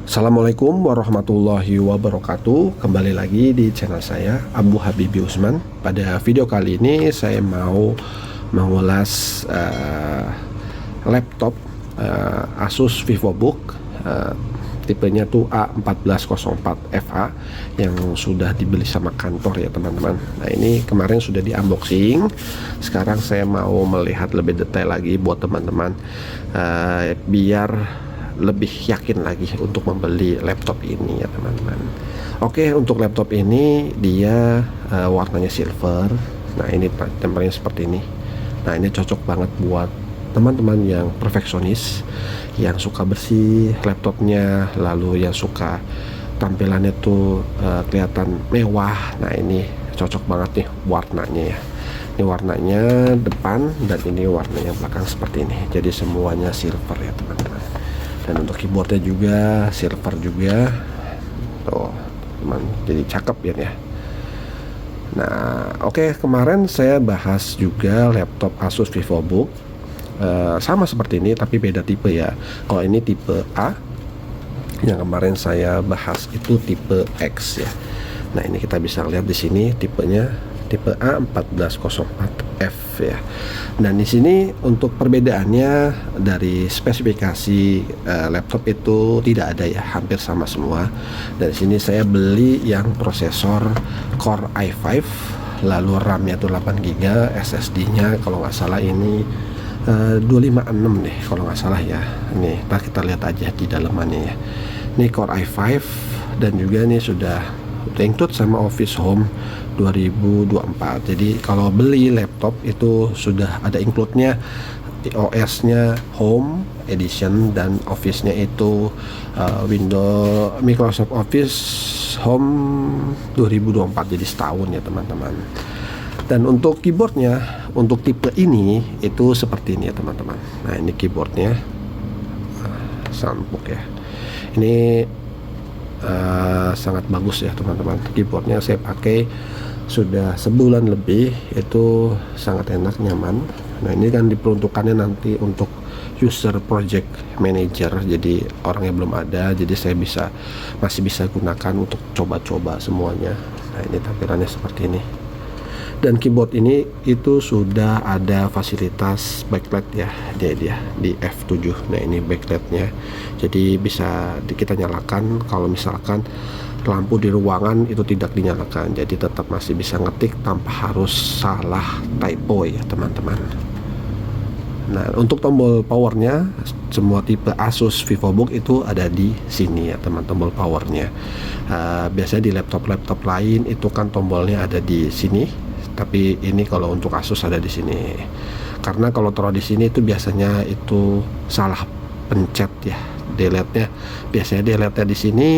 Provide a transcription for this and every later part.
Assalamualaikum warahmatullahi wabarakatuh. Kembali lagi di channel saya, Abu Habibi Usman. Pada video kali ini saya mau mengulas laptop Asus VivoBook tipenya tuh A1404FA yang sudah dibeli sama kantor ya teman-teman. Nah, ini kemarin sudah di unboxing. Sekarang saya mau melihat lebih detail lagi buat teman-teman biar lebih yakin lagi untuk membeli laptop ini ya teman-teman. Oke, untuk laptop ini dia warnanya silver. Nah, ini tempelnya seperti ini. Nah, ini cocok banget buat teman-teman yang perfeksionis, yang suka bersih laptopnya, lalu yang suka tampilannya tuh kelihatan mewah. Nah, ini cocok banget nih warnanya ya. Ini warnanya depan dan ini warnanya belakang seperti ini. Jadi semuanya silver ya teman-teman. Dan untuk keyboardnya juga silver juga. Tuh, teman, jadi cakep ya. Nah, oke, kemarin saya bahas juga laptop Asus VivoBook. Sama seperti ini tapi beda tipe ya. Kalau ini tipe A, yang kemarin saya bahas itu tipe X ya. Nah, ini kita bisa lihat di sini tipenya tipe A1404F ya. Dan di sini untuk perbedaannya dari spesifikasi laptop itu tidak ada ya, hampir sama semua. Dari sini saya beli yang prosesor Core i5, lalu RAM-nya tuh 8GB, SSD-nya kalau nggak salah ini 256 deh kalau nggak salah ya. Nih, kita lihat aja di dalamannya ya. Ini Core i5 dan juga ini sudah include sama Office Home 2024. Jadi kalau beli laptop itu sudah ada include-nya, OS-nya Home Edition dan Office-nya itu Windows Microsoft Office Home 2024, jadi setahun ya teman-teman. Dan untuk keyboardnya, untuk tipe ini itu seperti ini ya teman-teman. Nah, ini keyboardnya Soundbook ya. Ini sangat bagus ya teman-teman. Keyboardnya saya pakai sudah sebulan lebih, itu sangat enak, nyaman. Nah, ini kan diperuntukannya nanti untuk user project manager, jadi orang yang belum ada, jadi saya masih bisa gunakan untuk coba-coba semuanya. Nah, ini tampilannya seperti ini. Dan keyboard ini itu sudah ada fasilitas backlight ya, dia di F7. Nah, ini backlightnya, jadi bisa kita nyalakan kalau misalkan lampu di ruangan itu tidak dinyalakan, jadi tetap masih bisa ngetik tanpa harus salah typo ya teman-teman. Nah, untuk tombol powernya semua tipe Asus VivoBook itu ada di sini ya teman, tombol powernya. Biasanya di laptop-laptop lain itu kan tombolnya ada di sini, tapi ini kalau untuk Asus ada di sini. Karena kalau taruh di sini itu biasanya itu salah pencet ya, delete-nya. Biasanya delete-nya di sini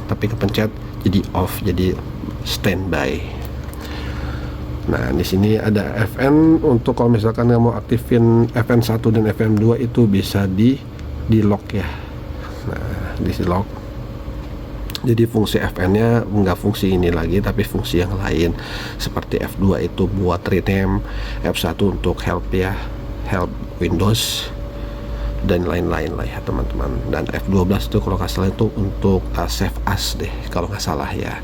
tapi kepencet jadi off, jadi standby. Nah, di sini ada FN untuk kalau misalkan kamu aktifin FN1 dan FN2 itu bisa di lock ya. Nah, di lock. Jadi fungsi FN-nya nggak fungsi ini lagi, tapi fungsi yang lain seperti F2 itu buat rename, F1 untuk help ya, help Windows dan lain-lain lah ya teman-teman. Dan F12 itu kalau nggak salah itu untuk save as deh kalau nggak salah ya.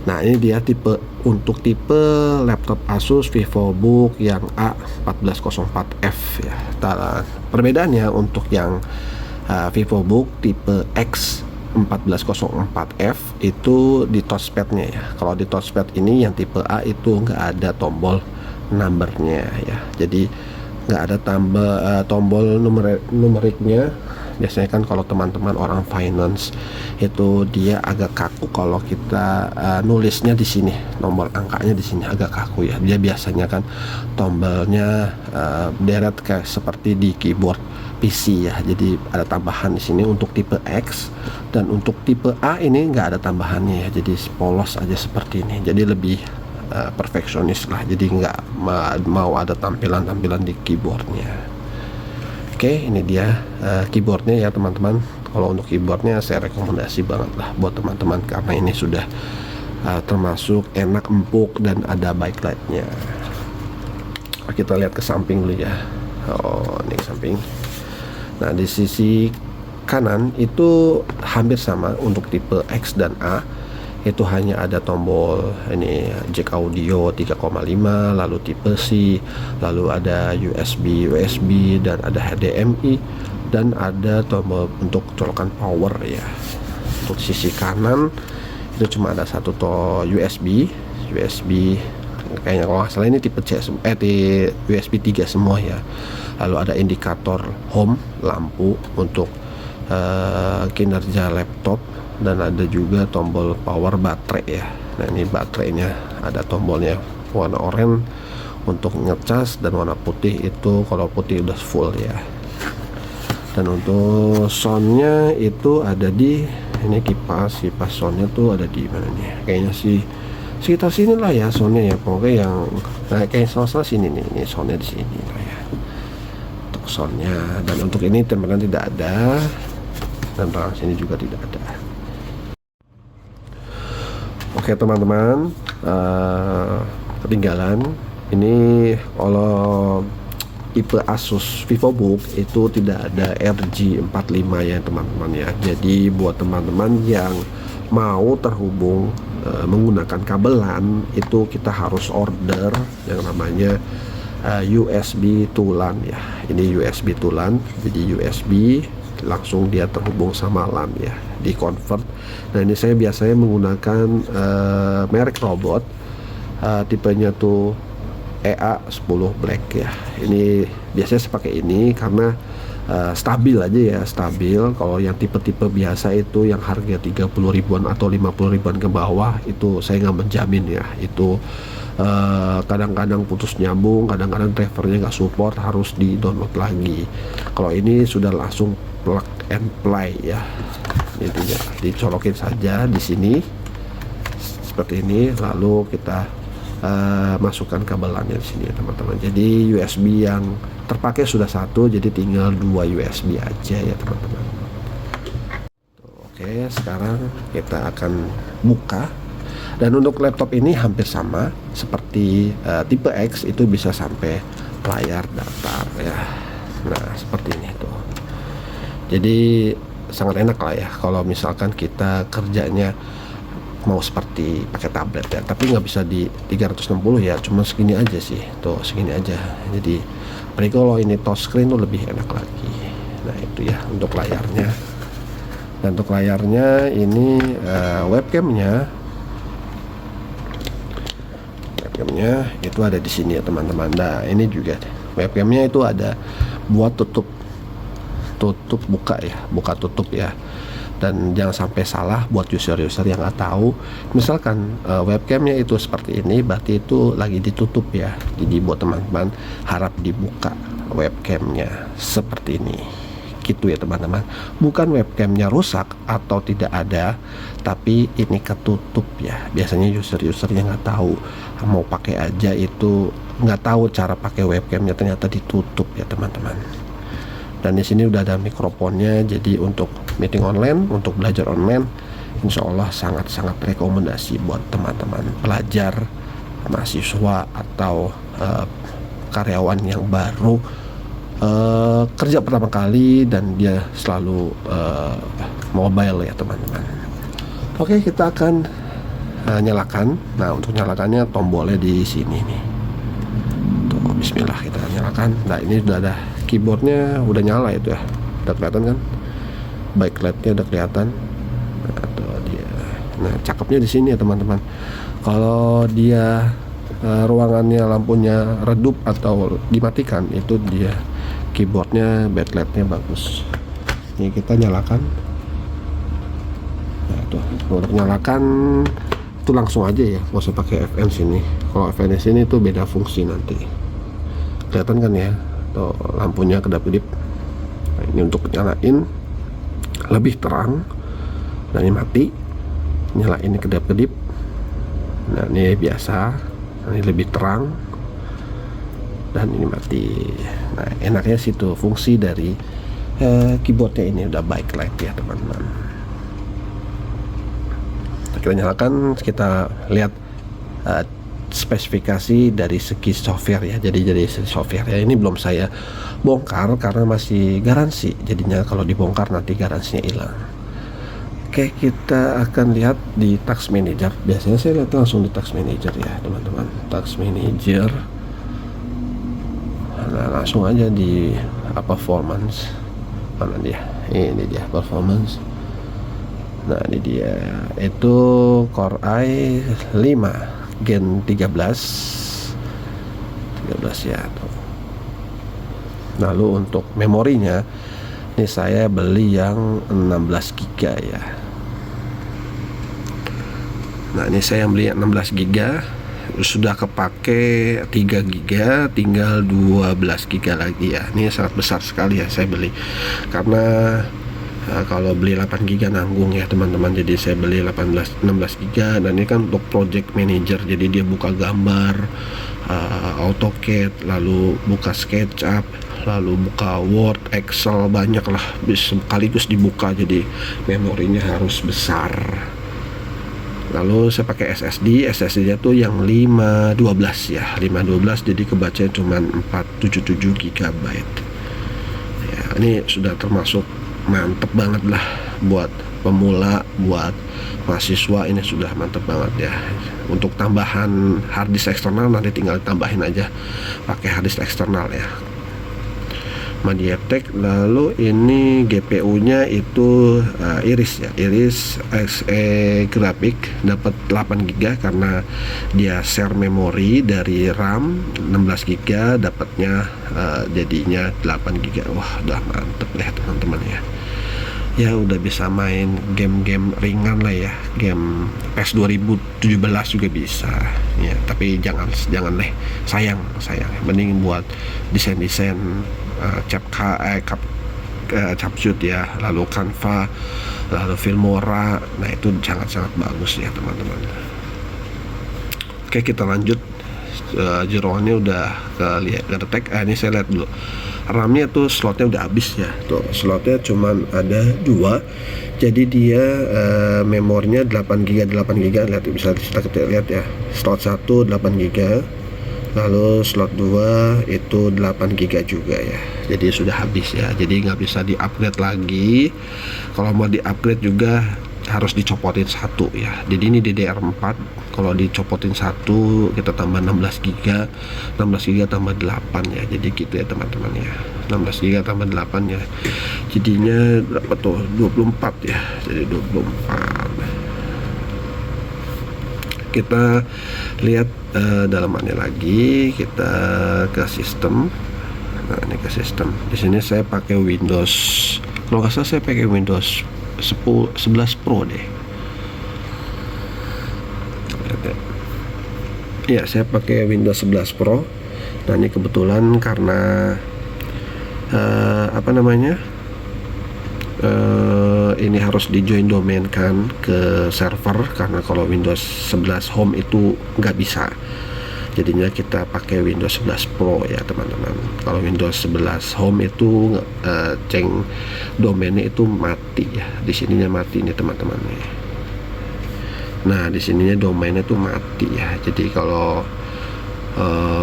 Nah, ini dia untuk tipe laptop Asus VivoBook yang A1404F ya. Perbedaannya untuk yang VivoBook tipe X 1404F itu di touchpadnya ya. Kalau di touchpad ini yang tipe A itu nggak ada tombol numbernya ya. Jadi nggak ada tombol numeriknya. Biasanya kan kalau teman-teman orang finance itu dia agak kaku kalau kita nulisnya di sini, nomor angkanya di sini agak kaku ya. Dia biasanya kan tombolnya deret kayak seperti di keyboard PC ya. Jadi ada tambahan di sini untuk tipe X, dan untuk tipe A ini nggak ada tambahannya ya. Jadi polos aja seperti ini. Jadi lebih perfeksionis lah. Jadi nggak mau ada tampilan-tampilan di keyboardnya. Oke, ini dia keyboardnya ya teman-teman. Kalau untuk keyboardnya saya rekomendasi banget lah buat teman-teman karena ini sudah termasuk enak, empuk, dan ada backlightnya. Kita lihat ke samping dulu ya. Oh, ini ke samping. Nah, di sisi kanan itu hampir sama untuk tipe X dan A. Itu hanya ada tombol ini jack audio 3,5, lalu tipe C, lalu ada USB dan ada HDMI, dan ada tombol untuk colokan power ya. Untuk sisi kanan itu cuma ada satu USB kayaknya, kalau nggak salah ini tipe C, USB 3 semua ya. Lalu ada indikator home, lampu untuk kinerja laptop, dan ada juga tombol power baterai ya. Nah ini baterainya, ada tombolnya warna oranye untuk ngecas, dan warna putih itu kalau putih udah full ya. Dan untuk soundnya itu ada di ini, kipas soundnya tuh ada di mana nih, kayaknya sih sekitar sini lah ya soundnya ya, pokoknya yang kayak salah sini nih, ini soundnya di sini lah ya untuk soundnya. Dan untuk ini teman-teman tidak ada, dan belakang sini juga tidak ada. Oke teman-teman, ketinggalan ini kalau tipe Asus VivoBook itu tidak ada RJ45 ya teman-teman ya. Jadi buat teman-teman yang mau terhubung menggunakan kabelan, itu kita harus order yang namanya USB tulan ya. Ini USB tulan, jadi USB langsung dia terhubung sama LAN ya, di convert. Nah ini saya biasanya menggunakan merek robot, tipenya tuh EA10 Black ya. Ini biasanya saya pakai ini karena stabil aja ya, stabil. Kalau yang tipe-tipe biasa itu yang harga 30 ribuan atau 50 ribuan ke bawah, itu saya nggak menjamin ya. Itu kadang-kadang putus nyambung, kadang-kadang drivernya nggak support, harus di download lagi. Kalau ini sudah langsung plug and play ya, intinya dicolokin saja di sini seperti ini, lalu kita masukkan kabelannya di sini teman-teman. Jadi USB yang terpakai sudah satu, jadi tinggal 2 USB aja ya teman-teman. Oke, sekarang kita akan buka. Dan untuk laptop ini hampir sama seperti tipe X, itu bisa sampai layar datar ya. Nah seperti ini tuh. Jadi sangat enak lah ya kalau misalkan kita kerjanya mau seperti pakai tablet ya, tapi nggak bisa di 360 ya, cuma segini aja sih tuh, segini aja. Jadi apalagi kalau ini touchscreen tuh lebih enak lagi. Nah itu ya untuk layarnya. Dan untuk layarnya ini webcamnya itu ada di sini ya teman-teman. Nah ini juga webcamnya itu ada buat tutup buka ya, buka tutup ya. Dan jangan sampai salah buat user-user yang nggak tahu, misalkan webcamnya itu seperti ini, berarti itu lagi ditutup ya. Jadi buat teman-teman harap dibuka webcamnya seperti ini gitu ya teman-teman. Bukan webcamnya rusak atau tidak ada, tapi ini ketutup ya. Biasanya user-user yang nggak tahu, mau pakai aja itu nggak tahu cara pakai webcamnya, ternyata ditutup ya teman-teman. Dan di sini udah ada mikrofonnya, jadi untuk meeting online, untuk belajar online, insya Allah sangat-sangat rekomendasi buat teman-teman pelajar, mahasiswa, atau karyawan yang baru kerja pertama kali dan dia selalu mobile ya teman-teman. Oke, kita akan nyalakan. Nah untuk nyalakannya tombolnya di sini nih. Tuh, bismillah, kita nyalakan. Nah ini udah ada keyboardnya, udah nyala itu ya, udah kelihatan kan, backlightnya udah kelihatan. Nah cakepnya di sini ya teman-teman. Kalau dia ruangannya lampunya redup atau dimatikan, itu dia keyboardnya backlightnya bagus. Ini kita nyalakan. Nah tuh untuk nyalakan itu langsung aja ya, nggak usah pakai FN sini. Kalau FN di sini itu beda fungsi nanti. Kelihatan kan ya, tuh lampunya kedap-kedip. Nah, ini untuk nyalain lebih terang. Nah ini mati, nyalain ini kedap-kedip. Nah ini biasa, ini lebih terang, dan ini mati. Nah enaknya situ fungsi dari keyboardnya ini udah backlight ya teman-teman. Kita nyalakan, kita lihat spesifikasi dari segi software ya. Jadi dari segi software ya, ini belum saya bongkar karena masih garansi, jadinya kalau dibongkar nanti garansinya hilang. Oke, kita akan lihat di Task Manager. Biasanya saya lihat langsung di Task Manager ya teman-teman. Task Manager, nah langsung aja di performance. Mana dia? Ini dia performance. Nah ini dia, itu Core i5 Gen 13 ya tuh. Lalu untuk memorinya ini saya beli yang 16 GB ya. Nah ini saya beli yang 16 GB, sudah kepake 3 GB, tinggal 12 GB lagi ya. Ini sangat besar sekali ya saya beli, karena kalau beli 8 GB nanggung ya teman-teman. Jadi saya beli 16 GB, dan ini kan untuk project manager, jadi dia buka gambar, AutoCAD, lalu buka SketchUp, lalu buka Word, Excel, banyak lah sekaligus dibuka, jadi memorinya harus besar. Lalu saya pakai SSD nya tuh yang 512 ya, 512, jadi kebacanya cuma 477 GB ya. Ini sudah termasuk mantep banget lah buat pemula, buat mahasiswa, ini sudah mantep banget ya. Untuk tambahan harddisk eksternal nanti tinggal tambahin aja pakai harddisk eksternal ya, MediaTek. Lalu ini GPU nya itu Iris ya, Iris Xe Graphic, dapat 8 GB karena dia share memori dari RAM 16 GB, dapatnya jadinya 8 GB. Wah udah mantep ya teman-teman ya. Ya udah bisa main game-game ringan lah ya, game PES 2017 juga bisa ya, tapi jangan deh, sayang mending buat desain CapCut ya, lalu Canva, lalu Filmora. Nah itu sangat bagus ya teman-teman. Oke, kita lanjut. Jeroannya udah kedetek. Ini saya lihat dulu RAM-nya tuh, slotnya udah habis ya. Tuh slotnya cuman ada 2, jadi dia memorinya 8 GB. Lihat, bisa kita lihat ya, slot 1 8 GB, lalu slot 2 itu 8 GB juga ya. Jadi sudah habis ya, jadi nggak bisa di-upgrade lagi. Kalau mau di-upgrade juga harus dicopotin 1 ya. Jadi ini DDR4, kalau dicopotin 1 kita tambah 16 GB, 16 GB tambah 8 ya. Jadi gitu ya teman-teman ya, 16 GB tambah 8 ya, jadinya berapa tuh, 24 ya. Jadi 24. Kita lihat dalamannya lagi, kita ke sistem. Nah ini ke sistem, di sini saya pakai Windows, kalau nggak salah saya pakai Windows 11 Pro deh ya, saya pakai Windows 11 Pro. Nah ini kebetulan karena ini harus di join domain kan ke server, karena kalau Windows 11 Home itu nggak bisa, jadinya kita pakai Windows 11 Pro ya teman-teman. Kalau Windows 11 Home itu ceng domainnya itu mati ya, di sininya mati nih teman-teman. Nah di sininya domainnya itu mati ya, jadi kalau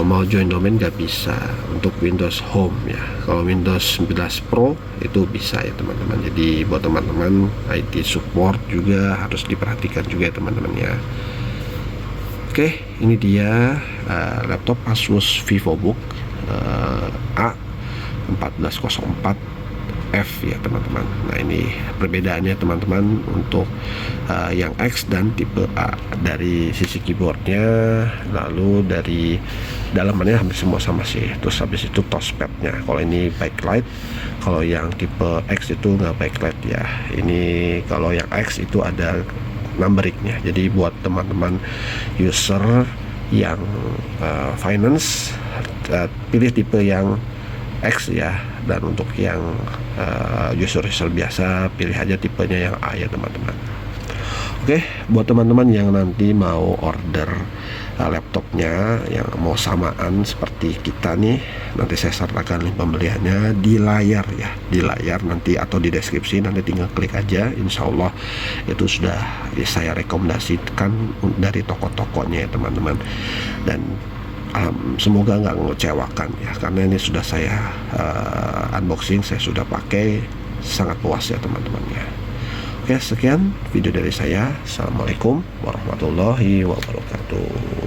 mau join domain nggak bisa untuk Windows Home ya. Kalau Windows 11 Pro itu bisa ya teman-teman. Jadi buat teman-teman IT support juga harus diperhatikan juga ya teman-teman ya. Oke, ini dia laptop Asus VivoBook A1404F ya teman-teman. Nah ini perbedaannya teman-teman untuk yang X dan tipe A. Dari sisi keyboardnya, lalu dari dalamannya hampir semua sama sih. Terus habis itu touchpadnya, kalau ini backlight, kalau yang tipe X itu nggak backlight ya. Ini kalau yang X itu ada numberiknya, jadi buat teman-teman user yang finance pilih tipe yang X ya, dan untuk yang user biasa pilih aja tipenya yang A ya teman-teman. Oke, buat teman-teman yang nanti mau order laptopnya yang mau samaan seperti kita nih, nanti saya sertakan link pembeliannya di layar ya, di layar nanti atau di deskripsi, nanti tinggal klik aja. Insya Allah itu sudah saya rekomendasikan dari toko-tokonya ya teman-teman, dan semoga nggak mengecewakan ya, karena ini sudah saya unboxing, saya sudah pakai, sangat puas ya teman-teman ya. Oke, sekian video dari saya. Assalamualaikum warahmatullahi wabarakatuh.